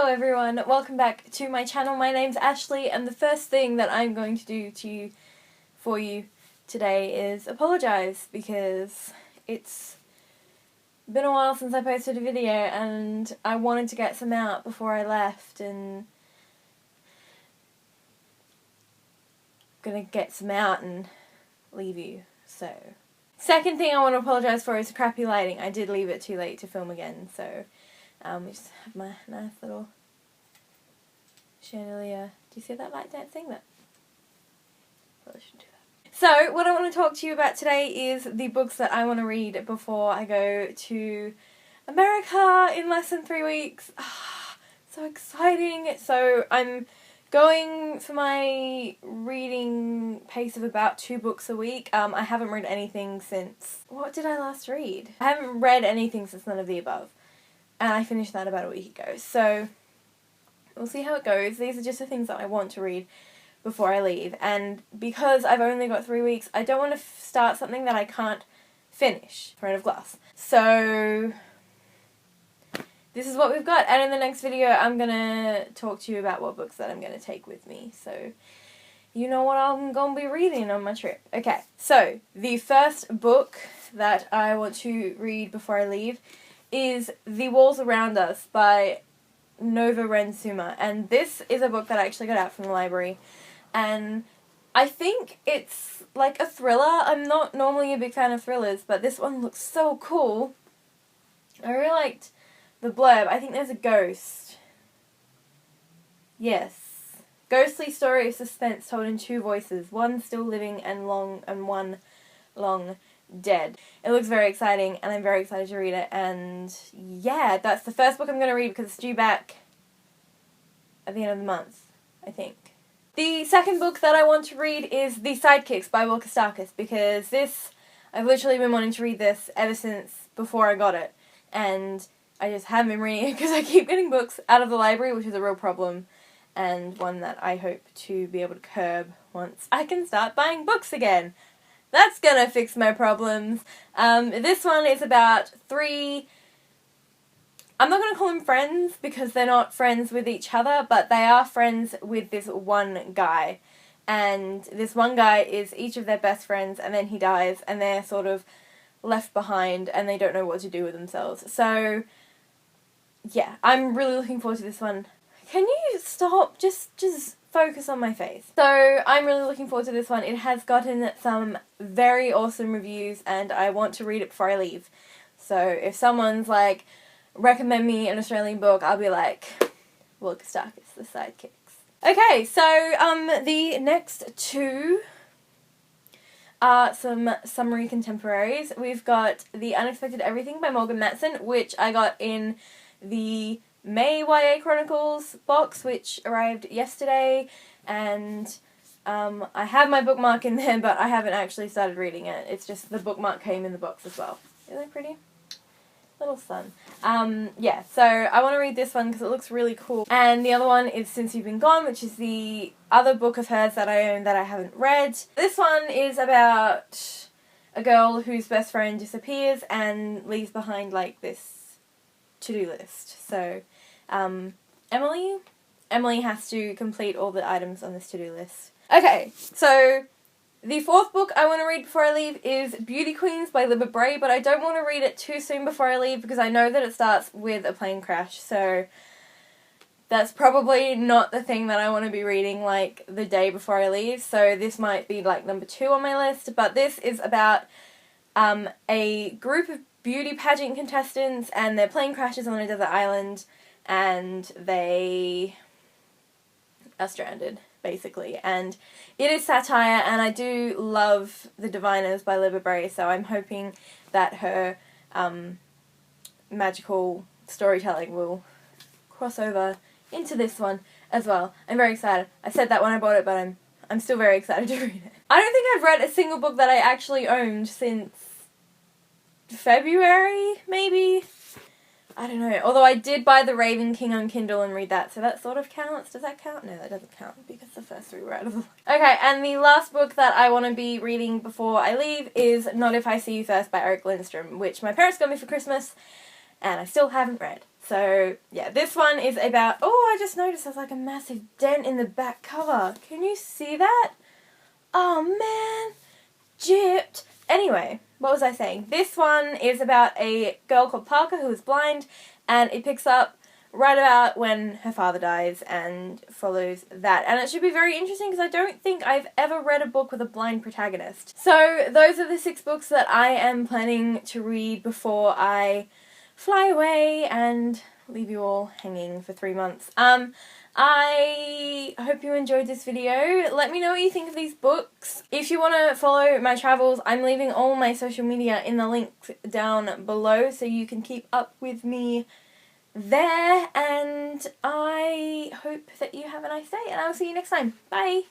Hello everyone, welcome back to my channel. My name's Ashley, and the first thing that I'm going to do for you today is apologise, because it's been a while since I posted a video and I wanted to get some out before I left, and I'm gonna get some out and leave you. So, second thing I want to apologise for is crappy lighting. I did leave it too late to film again, so we just have my nice little chandelier. Do you see that light dancing? That probably shouldn't do that. So, what I want to talk to you about today is the books that I want to read before I go to America in less than 3 weeks. So exciting! So, I'm going for my reading pace of about 2 books a week. I haven't read anything since... What did I last read? I haven't read anything since None of the Above. And I finished that about a week ago. So, we'll see how it goes. These are just the things that I want to read before I leave. And because I've only got 3 weeks, I don't want to start something that I can't finish. Front of glass. So, this is what we've got. And in the next video, I'm going to talk to you about what books that I'm going to take with me. So, you know what I'm going to be reading on my trip. Okay, so the first book that I want to read before I leave is The Walls Around Us by Nova Ren-Suma, and this is a book that I actually got out from the library, and I think it's like a thriller. I'm not normally a big fan of thrillers, but this one looks so cool. I really liked the blurb. I think there's a ghost. Yes. Ghostly story of suspense told in 2 voices, one still living and one long dead. It looks very exciting, and I'm very excited to read it, and yeah, that's the first book I'm going to read because it's due back at the end of the month, I think. The second book that I want to read is The Sidekicks by Will Kostakis, because this, I've literally been wanting to read this ever since before I got it, and I just haven't been reading it because I keep getting books out of the library, which is a real problem, and one that I hope to be able to curb once I can start buying books again. That's gonna fix my problems. This one is about 3... I'm not gonna call them friends because they're not friends with each other, but they are friends with this one guy. And this one guy is each of their best friends, and then he dies, and they're sort of left behind, and they don't know what to do with themselves. So, yeah, I'm really looking forward to this one. Can you stop? Just focus on my face. So, I'm really looking forward to this one. It has gotten some very awesome reviews, and I want to read it before I leave. So, if someone's like, recommend me an Australian book, I'll be like, Will Kostakis, The Sidekicks. Okay, so, the next 2 are some summary contemporaries. We've got The Unexpected Everything by Morgan Matson, which I got in the May YA Chronicles box, which arrived yesterday, and I have my bookmark in there, but I haven't actually started reading it. It's just the bookmark came in the box as well. Isn't that pretty? Little sun. Yeah, so I want to read this one because it looks really cool. And the other one is Since You've Been Gone, which is the other book of hers that I own that I haven't read. This one is about a girl whose best friend disappears and leaves behind like this to-do list. So, Emily has to complete all the items on this to-do list. Okay, so the 4th book I want to read before I leave is Beauty Queens by Libba Bray, but I don't want to read it too soon before I leave because I know that it starts with a plane crash, so that's probably not the thing that I want to be reading like the day before I leave, so this might be like number 2 on my list, but this is about a group of beauty pageant contestants, and their plane crashes on a desert island, and they are stranded, basically. And it is satire, and I do love The Diviners by Libba Bray, so I'm hoping that her magical storytelling will cross over into this one as well. I'm very excited. I said that when I bought it, but I'm still very excited to read it. I don't think I've read a single book that I actually owned since February, maybe? I don't know. Although I did buy The Raven King on Kindle and read that, so that sort of counts. Does that count? No, that doesn't count because the first 3 were out of the way. Okay, and the last book that I want to be reading before I leave is Not If I See You First by Eric Lindstrom, which my parents got me for Christmas, and I still haven't read. So, yeah, this one is about... Oh, I just noticed there's like a massive dent in the back cover. Can you see that? Oh, man. Gypped. Anyway, what was I saying? This one is about a girl called Parker who is blind, and it picks up right about when her father dies and follows that. And it should be very interesting because I don't think I've ever read a book with a blind protagonist. So those are the 6 books that I am planning to read before I fly away and leave you all hanging for 3 months. I hope you enjoyed this video. Let me know what you think of these books. If you want to follow my travels, I'm leaving all my social media in the link down below so you can keep up with me there, and I hope that you have a nice day, and I'll see you next time. Bye!